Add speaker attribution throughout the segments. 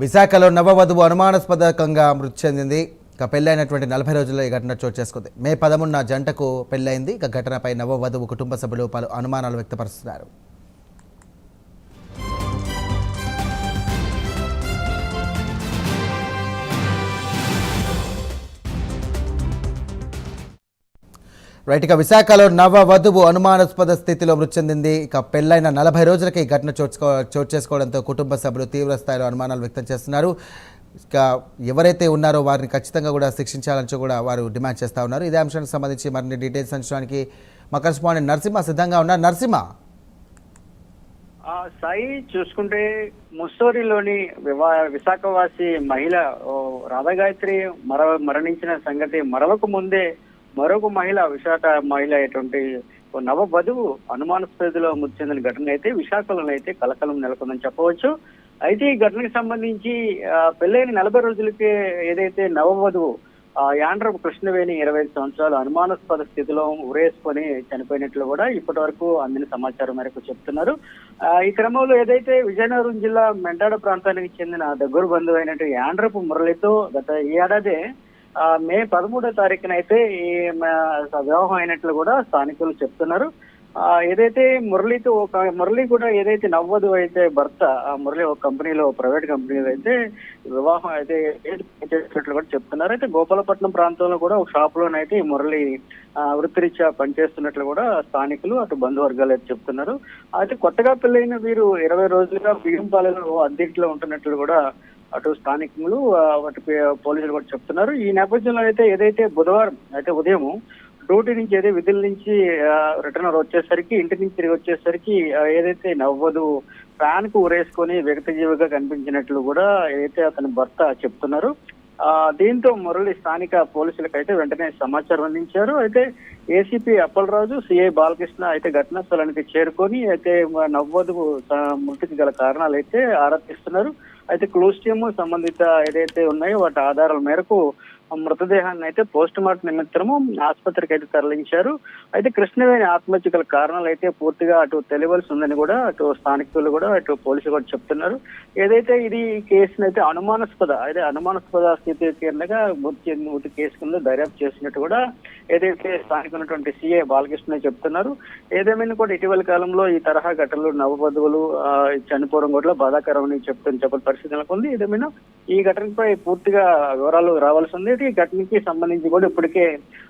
Speaker 1: విశాఖలో నవవధువు అనుమానాస్పదంగా మృతి చెందింది. ఇక పెళ్లైనటువంటి 40 రోజుల్లో ఈ ఘటన చోటు చేసుకుంది. మే 13న జంటకు పెళ్లైంది. ఇక ఘటనపై నవవధువు కుటుంబ సభ్యులు పలు అనుమానాలు వ్యక్తపరుస్తున్నారు. రైట్, ఇక విశాఖలో నవవధువు అనుమానాస్పద స్థితిలో మృతి చెందింది. ఇక పెళ్లైన 40 రోజులకి ఈ ఘటన చోటు చేసుకోవడంతో కుటుంబ సభ్యులు తీవ్ర స్థాయిలో అనుమానాలు వ్యక్తం చేస్తున్నారు. ఇక ఎవరైతే ఉన్నారో వారిని ఖచ్చితంగా కూడా శిక్షించాలని కూడా వారు డిమాండ్ చేస్తూ ఉన్నారు. ఇదే అంశానికి సంబంధించి మరిన్ని డీటెయిల్స్ అంచడానికి మా కరెస్పాండెంట్ నరసింహ సిద్ధంగా ఉన్నారు. నరసింహ,
Speaker 2: సాయి, చూసుకుంటే ముస్సోరిలోని విశాఖవాసి మహిళ రాధాగాయత్రి మరణించిన సంగతి మరొక ముందే మరొక మహిళ విశాఖ మహిళ అటువంటి నవవధువు అనుమానాస్పదలో మృతి చెందిన ఘటన అయితే విశాఖలో అయితే కలకలం నెలకొందని చెప్పవచ్చు. అయితే ఈ ఘటనకు సంబంధించి పెళ్లైన 40 రోజులకే ఏదైతే నవవధువు యాండ్రపు కృష్ణవేణి 25 సంవత్సరాలు అనుమానాస్పద స్థితిలో ఉరేసుకొని చనిపోయినట్లు కూడా ఇప్పటి వరకు అందిన సమాచారం మేరకు చెప్తున్నారు. ఈ క్రమంలో ఏదైతే విజయనగరం జిల్లా మెంటాడ ప్రాంతానికి చెందిన దగ్గర బంధువు అయినట్టు యాండ్రపు మురళితో గత ఏడాదే మే 13వ తారీఖున అయితే ఈ వివాహం అయినట్లు కూడా స్థానికులు చెప్తున్నారు. ఏదైతే మురళి కూడా ఏదైతే నవ్వదు అయితే భర్త మురళి ఒక కంపెనీలో, ప్రైవేట్ కంపెనీలో అయితే వివాహం అయితే చేసినట్లు కూడా చెప్తున్నారు. అయితే గోపాలపట్నం ప్రాంతంలో కూడా ఒక షాప్ లోనైతే ఈ మురళి వృత్తిరీత్యా పనిచేస్తున్నట్లు కూడా స్థానికులు అటు బంధువర్గాలు అయితే చెప్తున్నారు. అయితే కొత్తగా పెళ్లైన వీరు 20 రోజులుగా బియ్యంపాలెంలో అద్దెంట్లో ఉంటున్నట్లు కూడా అటు స్థానికులు అటు పోలీసులు కూడా చెప్తున్నారు. ఈ నేపథ్యంలో అయితే ఏదైతే బుధవారం అయితే ఉదయం డ్యూటీ నుంచి విధుల నుంచి రిటర్న్ వచ్చేసరికి ఇంటి నుంచి తిరిగి వచ్చేసరికి ఏదైతే నవ్వదు ఫ్యాన్ కు ఉరేసుకొని వ్యక్తిజీవిగా కనిపించినట్లు కూడా ఏదైతే అతని భర్త చెప్తున్నారు. దీంతో మురళి స్థానిక పోలీసులకు అయితే వెంటనే సమాచారం అందించారు. అయితే ఏసీపీ అప్పలరాజు, సిఐ బాలకృష్ణ అయితే ఘటనా స్థలానికి చేరుకొని అయితే నవ్వదు మృతికి గల కారణాలు అయితే ఆరా తీస్తున్నారు. అయితే క్లూస్ టీమ్ సంబంధిత ఏదైతే ఉన్నాయో వాటి ఆధారాల మేరకు మృతదేహాన్ని అయితే పోస్ట్ మార్టం నిమిత్తము ఆసుపత్రికి అయితే తరలించారు. అయితే కృష్ణవేణి ఆత్మహత్య గల కారణాలు అయితే పూర్తిగా అటు తెలియవలసి ఉందని కూడా అటు స్థానికులు కూడా అటు పోలీసులు కూడా చెప్తున్నారు. ఏదైతే ఇది కేసును అయితే అనుమానాస్పద స్థితి కేంద్రంగా మృతి కేసు కింద దర్యాప్తు చేసినట్టు కూడా ఏదైతే స్థానికున్నటువంటి సిఐ బాలకృష్ణ చెప్తున్నారు. ఏదేమైనా కూడా ఇటీవల కాలంలో ఈ తరహా ఘటనలు నవవధువులు చనిపోవడం కూడా బాధాకరమని చెప్పే పరిస్థితి నెలకొంది. ఏదేమైనా ఈ ఘటనపై పూర్తిగా వివరాలు రావాల్సి ఉంది. ఈ ఘటనకి సంబంధించి కూడా ఇప్పటికే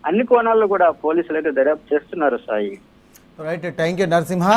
Speaker 2: అన్ని కోణాల్లో కూడా పోలీసులు అయితే దర్యాప్తు చేస్తున్నారు. Sai,
Speaker 1: right, thank you Narasimha.